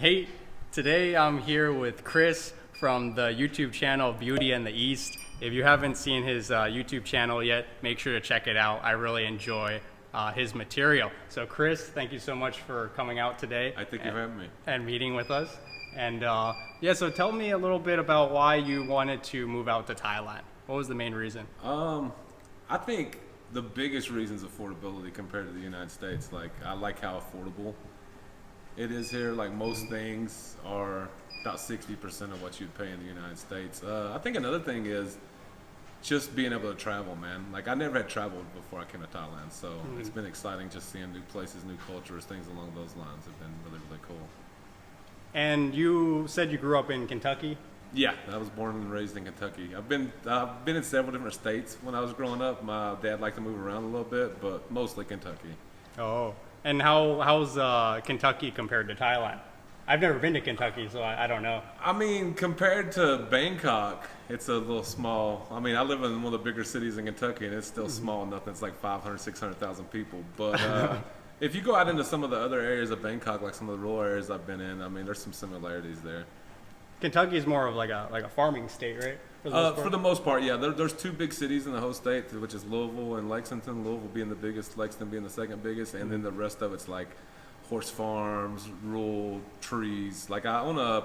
Hey, today I'm here with Chris from the YouTube channel Beauty and the East. If you haven't seen his YouTube channel yet, make sure to check it out. I really enjoy his material. So Chris, thank you so much for coming out today. I think you having me. And meeting with us. And yeah, so tell me a little bit about why you wanted to move out to Thailand. What was the main reason? I think the biggest reason is affordability compared to the United States. Like, I like how affordable it is here. Like, most things are about 60% of what you'd pay in the United States. I think another thing is just being able to travel, man. Like, I never had traveled before I came to Thailand, so it's been exciting just seeing new places, new cultures, things along those lines have been really, really cool. And you said you grew up in Kentucky? Yeah, I was born and raised in Kentucky. I've been in several different states when I was growing up. My dad liked to move around a little bit, but mostly Kentucky. Oh, and how's Kentucky compared to Thailand? I've never been to Kentucky, so I don't know. I mean, compared to Bangkok, it's a little small. I mean, I live in one of the bigger cities in Kentucky, and it's still small enough. It's like 500, 600,000 people. But if you go out into some of the other areas of Bangkok, like some of the rural areas I've been in, I mean, there's some similarities there. Kentucky is more of like a farming state, right? For the most part, yeah. There's two big cities in the whole state, which is Louisville and Lexington. Louisville being the biggest, Lexington being the second biggest, and then the rest of it's like horse farms, rural trees. Like, I own a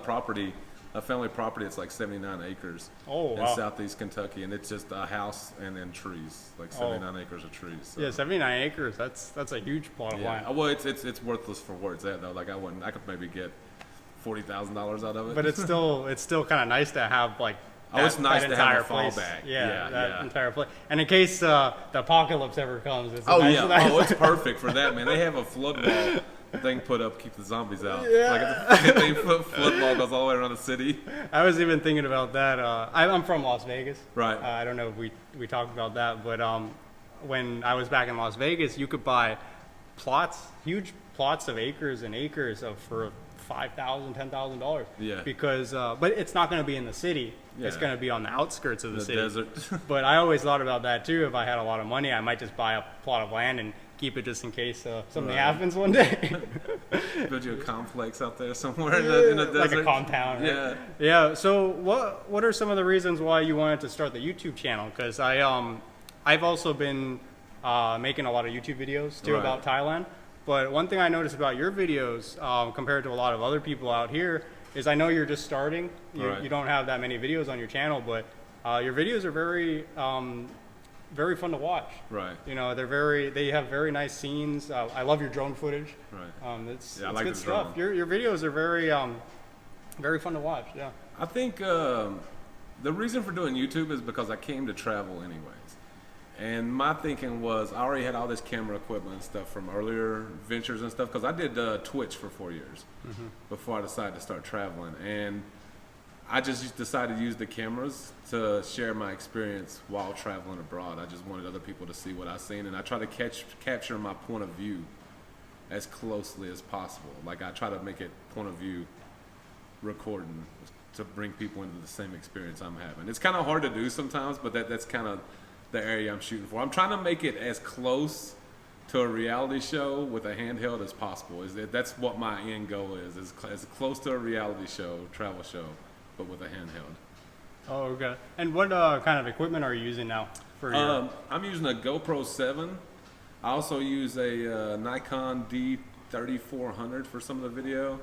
family property. It's like 79 acres in southeast Kentucky, and it's just a house and then trees, like 79 acres of trees. So. Yeah, 79 acres. That's a huge plot of land. Well, it's worthless for where it's at though. Like, I could maybe get $40,000 out of it. But it's still kind of nice to have like. It's nice to have a place. fallback. Yeah, entire place. And in case the apocalypse ever comes, it's it's perfect for that, man. They have a flood wall thing put up, keep the zombies out. Yeah. Like, it's a 50-foot flood wall goes all the way around the city. I was even thinking about that. I'm from Las Vegas. Right. I don't know if we talked about that, but when I was back in Las Vegas, you could buy huge plots of acres and acres for $5,000, $10,000. Yeah. Because, but it's not going to be in the city. Yeah. It's going to be on the outskirts of the city. Desert. But I always thought about that too. If I had a lot of money, I might just buy a plot of land and keep it just in case something happens one day. Build you a complex out there somewhere in the desert. Like a compound. Right? Yeah. Yeah. So what are some of the reasons why you wanted to start the YouTube channel? Because I've also been making a lot of YouTube videos too about Thailand. But one thing I noticed about your videos compared to a lot of other people out here is I know you're just starting. You don't have that many videos on your channel, but your videos are very fun to watch. Right. You know, they have very nice scenes. I love your drone footage. Right. It's I like good the stuff. drone. Your videos are very fun to watch. Yeah. I think the reason for doing YouTube is because I came to travel anyways. And my thinking was I already had all this camera equipment and stuff from earlier ventures and stuff, because I did Twitch for 4 years before I decided to start traveling. And I just decided to use the cameras to share my experience while traveling abroad. I just wanted other people to see what I've seen, and I try to capture my point of view as closely as possible. Like, I try to make it point of view recording to bring people into the same experience I'm having. It's kind of hard to do sometimes, but that's kind of the area I'm shooting for. I'm trying to make it as close to a reality show with a handheld as possible. That's what my end goal is as close to a reality show, travel show, but with a handheld. Oh, okay. And what kind of equipment are you using now for your... I'm using a GoPro 7. I also use a Nikon D3400 for some of the video,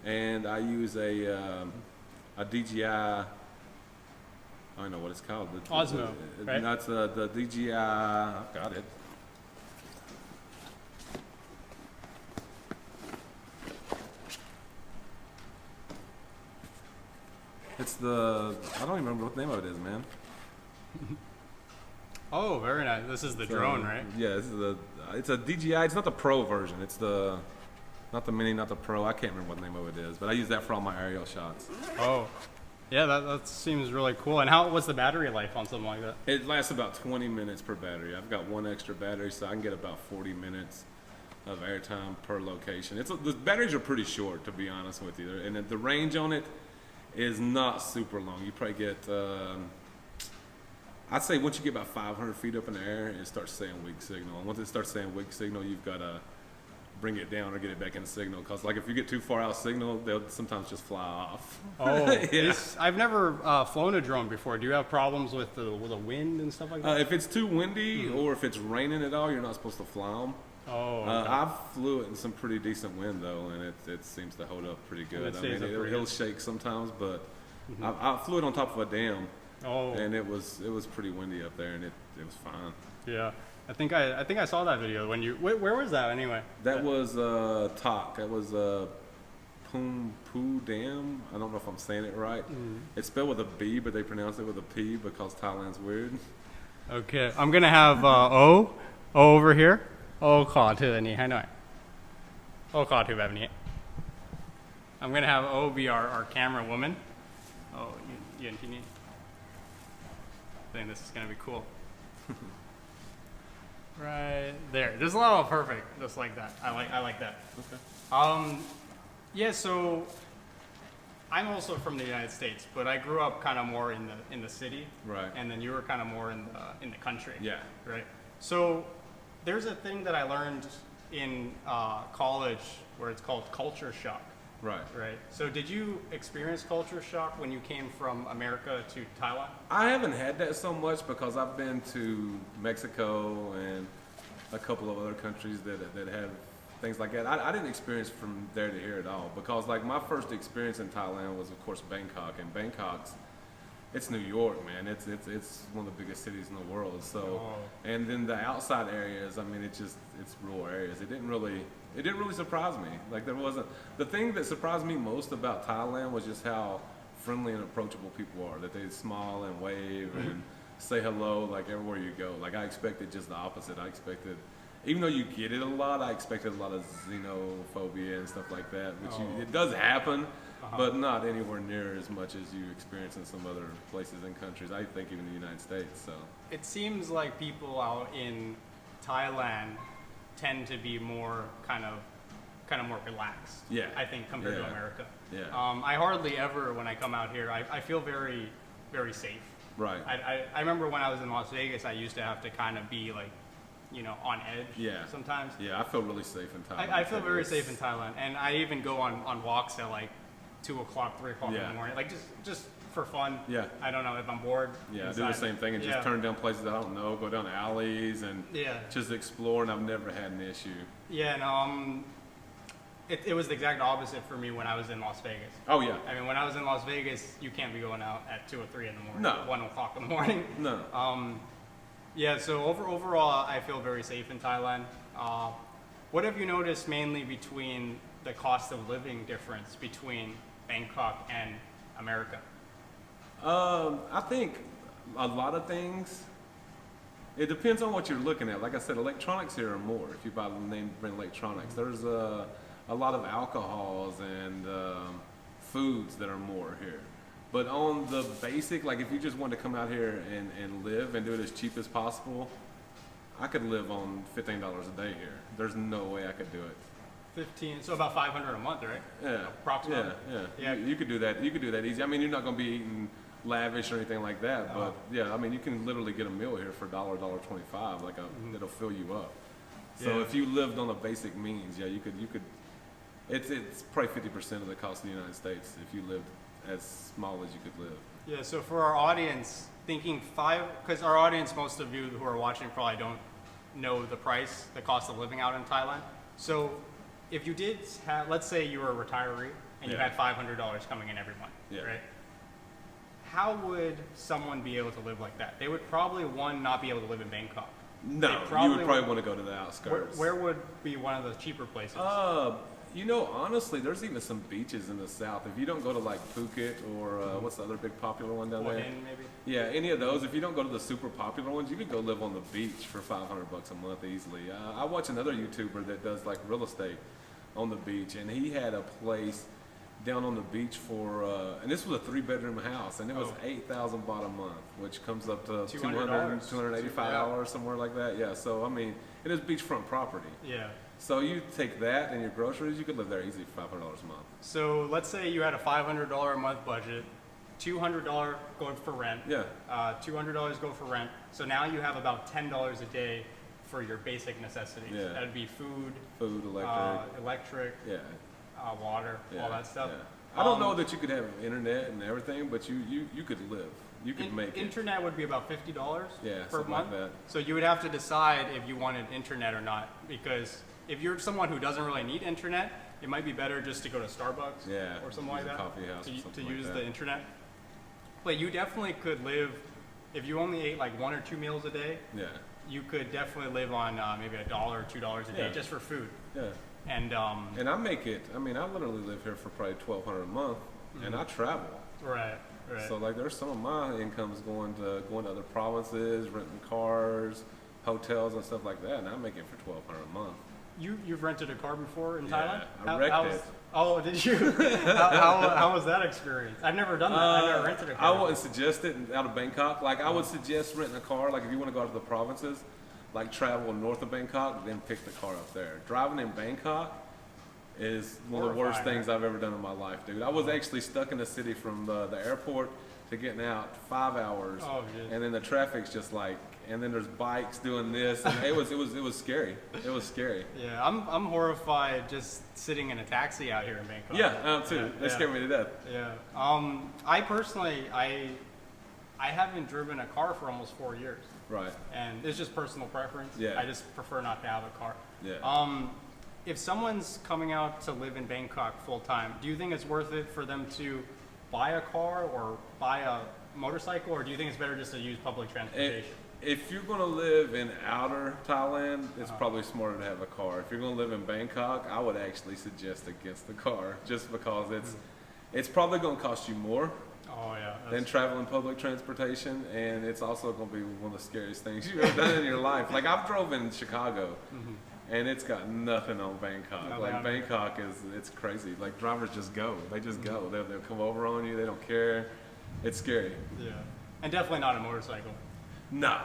and I use a DJI. I don't know what it's called. Osmo, right? That's the DJI. I've got it. It's I don't even remember what the name of it is, man. Oh, very nice. This is the drone, right? Yeah, this is it's a DJI. It's not the Pro version. It's not the Mini, not the Pro. I can't remember what the name of it is, but I use that for all my aerial shots. Oh. Yeah, that seems really cool. And what's the battery life on something like that? It lasts about 20 minutes per battery. I've got one extra battery, so I can get about 40 minutes of airtime per location. The batteries are pretty short, to be honest with you, and the range on it is not super long. You probably get, I'd say once you get about 500 feet up in the air, it starts saying weak signal. And once it starts saying weak signal, you've got a bring it down or get it back in signal. Because like if you get too far out of signal, they'll sometimes just fly off. Oh, yeah. I've never flown a drone before. Do you have problems with the wind and stuff like that? If it's too windy or if it's raining at all, you're not supposed to fly them. Oh, okay. I've flew it in some pretty decent wind though, and it seems to hold up pretty good. I mean, it'll shake sometimes, but I flew it on top of a dam, and it was pretty windy up there, and it was fine. Yeah, I think I saw that video when you. Where was that anyway? That was Tak. That was Pum Pu Dam. I don't know if I'm saying it right. It's spelled with a B, but they pronounce it with a P because Thailand's weird. Okay, I'm gonna have O over here. O ขอถืออันนี้ให้หน่อย O ขอถือแบบนี้ I'm gonna have O be our camera woman. Oh, ยืนที่นี่ I think this is gonna be cool. Right there, just a little perfect, just like that. I like that. Okay. Yeah, so I'm also from the United States, but I grew up kind of more in the city, Right. and then you were kind of more in the country. Yeah. Right. So there's a thing that I learned in college where it's called culture shock. Right. Right. So did you experience culture shock when you came from America to Thailand? I haven't had that so much because I've been to Mexico and a couple of other countries that have things like that. I didn't experience from there to here at all because like my first experience in Thailand was of course Bangkok, and it's New York, man. It's one of the biggest cities in the world. So, and then the outside areas, I mean, it's rural areas. It didn't really surprise me. Like there wasn't, the thing that surprised me most about Thailand was just how friendly and approachable people are, that they smile and wave and say hello like everywhere you go. Like I expected just the opposite. I expected, even though you get it a lot, I expected a lot of xenophobia and stuff like that, which it does happen, but not anywhere near as much as you experience in some other places and countries. I think even the United States. So It seems like people out in Thailand tend to be more kind of more relaxed. Yeah. I think compared to America. Yeah. I hardly ever, when I come out here, I feel very, very safe. Right. I remember when I was in Las Vegas, I used to have to kind of be like, on edge. Sometimes. Yeah, I feel really safe in Thailand. I feel very safe in Thailand, and I even go on walks at like 2 o'clock, 3 o'clock in the morning, like just for fun. Yeah. I don't know if I'm bored. Yeah, I do the same thing and just turn down places I don't know, go down alleys and just explore, and I've never had an issue. Yeah, no, it was the exact opposite for me when I was in Las Vegas. Oh yeah. I mean, when I was in Las Vegas, you can't be going out at 2 or 3 in the morning. No. 1 o'clock in the morning. No. Yeah, so overall, I feel very safe in Thailand. What have you noticed mainly between the cost of living difference between Bangkok and America? I think a lot of things. It depends on what you're looking at. Like I said, electronics here are more. If you buy the name brand electronics, there's a lot of alcohols and foods that are more here. But on the basic, like if you just want to come out here and live and do it as cheap as possible, I could live on $15 a day here. There's no way I could do it. 15, so about 500 a month, right? Yeah. Approximately. Yeah. You could do that. You could do that easy. I mean, you're not going to be eating lavish or anything like that, but yeah, I mean, you can literally get a meal here for $1.25, like that'll fill you up. So if you lived on the basic means, yeah, you could. It's probably 50% of the cost of the United States if you lived as small as you could live. Yeah. So for our audience, because our audience, most of you who are watching probably don't know the cost of living out in Thailand. So if you did have, let's say you were a retiree and you had $500 coming in every month, right? How would someone be able to live like that? They would probably, not be able to live in Bangkok. No, you would probably want to go to the outskirts. Where would be one of the cheaper places? Honestly, there's even some beaches in the south. If you don't go to like Phuket or what's the other big popular one down there? Maybe. Yeah, any of those. If you don't go to the super popular ones, you could go live on the beach for $500 a month easily. I watch another YouTuber that does like real estate on the beach, and he had a place down on the beach for, and this was a 3-bedroom house, and it was $8,000 baht a month, which comes up to $285, somewhere like that. Yeah, so I mean, it is beachfront property. Yeah. So you take that and your groceries, you could live there easy for $500 a month. So let's say you had a $500 a month budget, $200 going for rent. Yeah. $200 go for rent. So now you have about $10 a day for your basic necessities. Yeah. That'd be food, Food, electric, yeah, water, yeah, all that stuff. yeah. I don't know that you could have internet and everything, but you could live. You could make it. Internet would be about $50 Yeah, per something month. like that. So you would have to decide if you wanted internet or not, because if you're someone who doesn't really need internet, it might be better just to go to Starbucks Yeah, or something use like a that coffee house or to something like use that. the internet. But you definitely could live, if you only ate like 1 or 2 meals a day, Yeah, you could definitely live on maybe $1 or $2 a day Yeah. just for food. yeah. And And I make it. I mean, I literally live here for probably $1,200 a month, and I travel. right. So like, there's some of my incomes going to other provinces, renting cars, hotels, and stuff like that, and I make it for $1,200 a month. You've rented a car before in Yeah, Thailand? I wrecked was- it. Oh, did you? how was that experience? I've never done that. I've never rented a car. I wouldn't suggest it out of Bangkok. Like, I would suggest renting a car. Like, if you want to go out to the provinces, like travel north of Bangkok, then pick the car up there. Driving in Bangkok is one of the worst Horrifying, things I've ever done in my life, dude. I was actually stuck in the city from the airport to getting out 5 hours, Oh, jeez. and then the traffic's just like, and then there's bikes doing this, and it was scary. It was scary. Yeah, I'm horrified just sitting in a taxi out here in Bangkok. Yeah, too. Yeah, They yeah. scared me to death. Yeah. I personally, I haven't driven a car for almost 4 years, Right. and it's just personal preference. Yeah. I just prefer not to have a car. Yeah. If someone's coming out to live in Bangkok full time, do you think it's worth it for them to buy a car or buy a motorcycle, or do you think it's better just to use public transportation? If you're going to live in outer Thailand, it's Uh-huh. probably smarter to have a car. If you're going to live in Bangkok, I would actually suggest against the car, just because it's probably going to cost you more Oh yeah. than traveling public transportation, and it's also going to be one of the scariest things you've ever done in your life. Like, I've drove in Chicago, and it's got nothing on Bangkok. Nothing Like, on Bangkok it's crazy. Like, drivers just go. They just go. They'll come over on you. They don't care. It's scary. Yeah. And definitely not a motorcycle. No.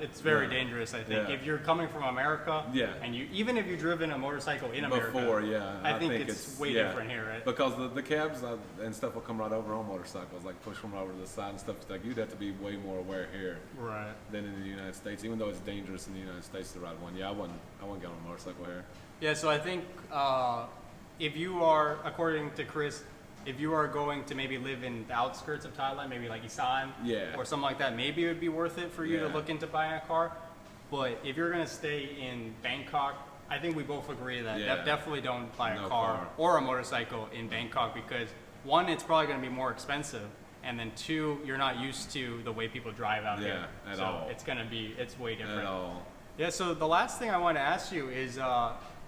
It's very No. dangerous, I think. Yeah. If you're coming from America, Yeah. and even if you've driven a motorcycle in America, Before, yeah. I think it's way different here, right? Because the cabs and stuff will come right over on motorcycles, like push them over to the side and stuff. Like, you'd have to be way more aware here Right. than in the United States, even though it's dangerous in the United States to ride one. Yeah, I wouldn't get on a motorcycle here. Yeah, so I think if you are, according to Chris, if you are going to maybe live in the outskirts of Thailand, maybe like Isan Yeah. or something like that, maybe it would be worth it for you to Yeah. look into buying a car. But if you're going to stay in Bangkok, I think we both agree that Yeah. Definitely don't buy a No car car. or a motorcycle in Bangkok, because one, it's probably going to be more expensive, and then two, you're not used to the way people drive out here. Yeah, at so all. It's way different. At all. Yeah, so the last thing I want to ask you is,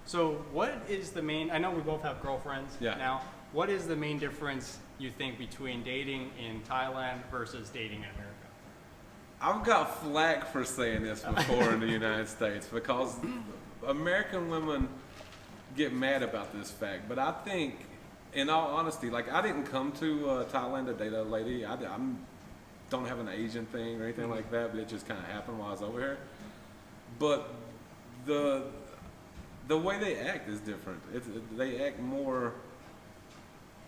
so what is the main, I know we both have girlfriends Yeah. now. What is the main difference you think between dating in Thailand versus dating in America? I've got flack for saying this before in the United States, because American women get mad about this fact. But I think, in all honesty, like, I didn't come to Thailand to date a lady. I don't have an Asian thing or anything like that, but it just kind of happened while I was over here. But the way they act is different. They act more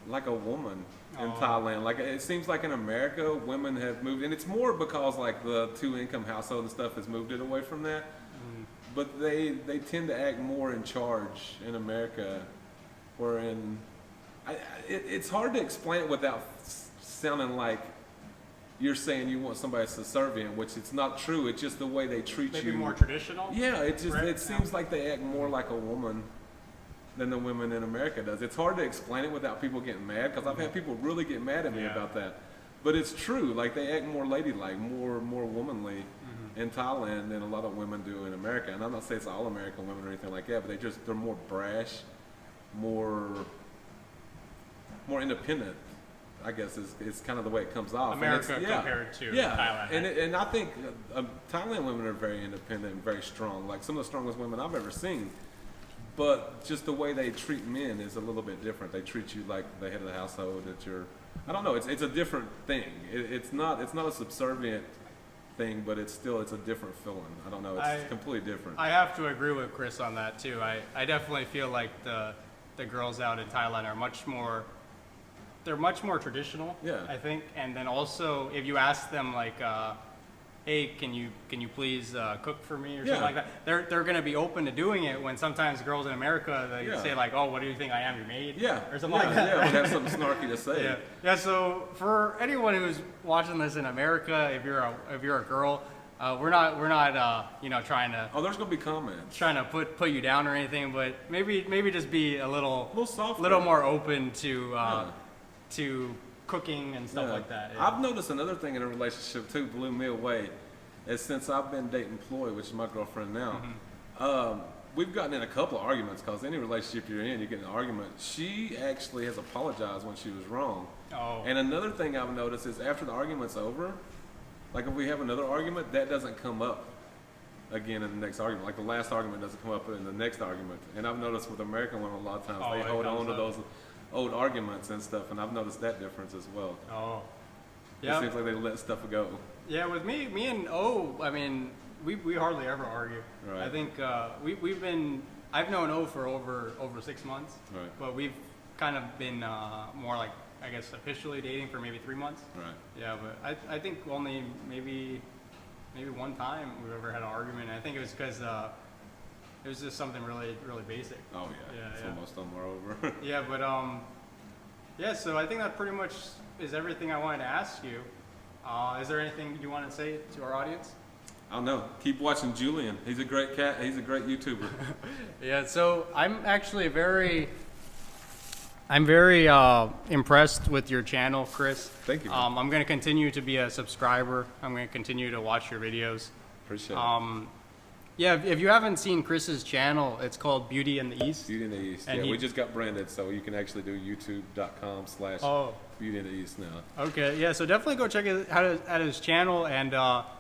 like a woman in Oh. Thailand. Like, it seems like in America, women have moved, and it's more because like the 2-income household and stuff has moved it away from that. But they tend to act more in charge in America, wherein it's hard to explain it without sounding like you're saying you want somebody subservient, which it's not true. It's just the way they treat Maybe you. more traditional? Yeah, Right? it seems like they act more like a woman than the women in America does. It's hard to explain it without people getting mad, because I've had people really get mad at me Yeah. about that. But it's true. Like, they act more ladylike, more womanly in Thailand than a lot of women do in America. And I'm not saying it's all American women or anything like that, but they're more brash, more independent, I guess is kind of the way it comes off. And America it's- compared to yeah. Thailand. And I think Thailand women are very independent and very strong. Like, some of the strongest women I've ever seen. But just the way they treat men is a little bit different. They treat you like the head of the household. I don't know. It's a different thing. It's not a subservient thing, but it's a different feeling. I don't know. It's completely different. I have to agree with Chris on that too. I definitely feel like the girls out in Thailand are much more traditional. Yeah. I think. And then also, if you ask them like, hey, can you please cook for me or Yeah. something like that. They're going to be open to doing it when sometimes girls in America, they Yeah. say like, oh, what do you think I am, your maid? Yeah. Or something like that. Yeah, we have something snarky to say. Yeah. Yeah. So for anyone who's watching this in America, if you're a girl, we're not you know, trying to Oh, there's gonna be comments. put you down or anything, but maybe just be a little softer. little more open to cooking and stuff Yeah. like that. Yeah. I've noticed another thing in a relationship too, blew me away, is since I've been dating Ploy, which is my girlfriend now, we've gotten in a couple of arguments, because any relationship you're in, you get in an argument. She actually has apologized when she was wrong. Oh. And another thing I've noticed is after the argument's over, like if we have another argument, that doesn't come up again in the next argument. Like the last argument doesn't come up in the next argument. And I've noticed with American women a lot of times, Oh, they it hold comes on to up. those old arguments and stuff, and I've noticed that difference as well. Oh. It Yeah. seems like they let stuff go. Yeah, with me and O, I mean, we hardly ever argue. Right. I think I've known O for over 6 months. Right. But we've kind of been more like, I guess, officially dating for maybe 3 months. Right. Yeah, but I think only maybe one time we've ever had an argument. And I think it was because it was just something really basic. Oh yeah. Yeah, It's yeah. almost done more over. Yeah, but yeah. So I think that pretty much is everything I wanted to ask you. Is there anything you want to say to our audience? I don't know. Keep watching Julian. He's a great cat. He's a great YouTuber. Yeah. So I'm actually very impressed with your channel, Chris. Thank you, man. I'm going to continue to be a subscriber. I'm going to continue to watch your videos. Appreciate it. Yeah, if you haven't seen Chris's channel, it's called Beauty in the East. Beauty in the East. And Yeah, he- we just got branded, so you can actually do youtube.com/Beauty Oh, in the East now. okay. Yeah, so definitely go check it out at his channel, and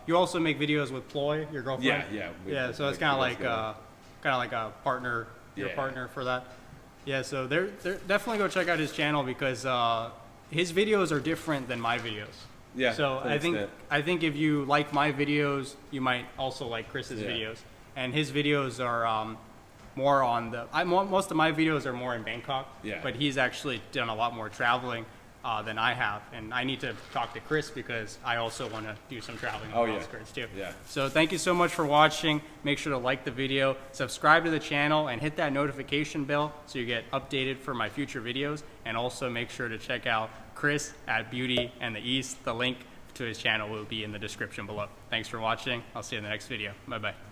you also make videos with Ploy, your girlfriend. Yeah. Yeah, so it's kind of like a partner, your Yeah. partner for that. Yeah, so they're definitely go check out his channel because his videos are different than my videos. Yeah. So to an extent. I think if you like my videos, you might also like Chris's Yeah. videos. And his videos are more on most of my videos are more in Bangkok. Yeah. But he's actually done a lot more traveling than I have, and I need to talk to Chris because I also want to do some traveling on the outskirts too. Yeah. So thank you so much for watching. Make sure to like the video, subscribe to the channel, and hit that notification bell so you get updated for my future videos. And also make sure to check out Chris at Beauty and the East. The link to his channel will be in the description below. Thanks for watching. I'll see you in the next video. Bye bye.